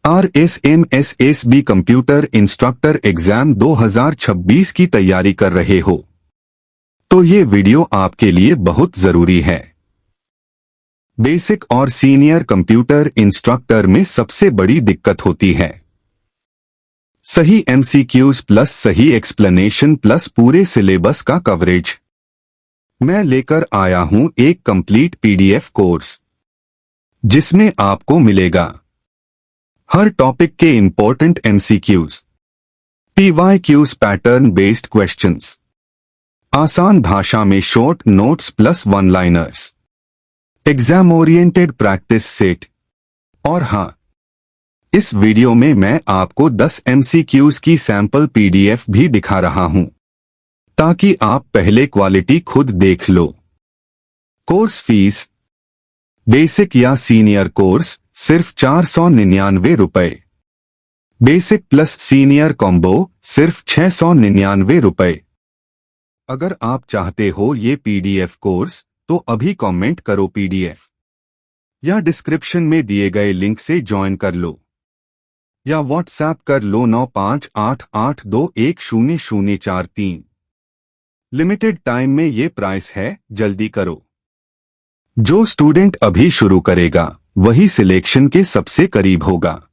RSMSSB computer instructor exam 2026 की तैयारी कर रहे हो तो ये वीडियो आपके लिए बहुत जरूरी है। बेसिक और सीनियर कंप्यूटर इंस्ट्रक्टर में सबसे बड़ी दिक्कत होती है सही MCQs प्लस सही एक्सप्लेनेशन प्लस पूरे सिलेबस का कवरेज। मैं लेकर आया हूं एक कंप्लीट PDF कोर्स जिसमें आपको मिलेगा हर टॉपिक के important MCQs, PYQs pattern based questions, आसान भाषा में short notes plus one liners, exam oriented practice set. और हाँ, इस वीडियो में मैं आपको 10 MCQs की सैंपल PDF भी दिखा रहा हूं ताकि आप पहले क्वालिटी खुद देख लो। कोर्स फीस बेसिक या सीनियर कोर्स सिर्फ 499 रुपए, बेसिक प्लस सीनियर कॉम्बो सिर्फ 699 रुपए। अगर आप चाहते हो ये PDF कोर्स तो अभी कमेंट करो PDF या डिस्क्रिप्शन में दिए गए लिंक से ज्वाइन कर लो या व्हाट्सएप कर लो 9588210043। लिमिटेड टाइम में ये प्राइस है, जल्दी करो। जो स्टूडेंट अभी शुरू करेगा वही सिलेक्शन के सबसे करीब होगा।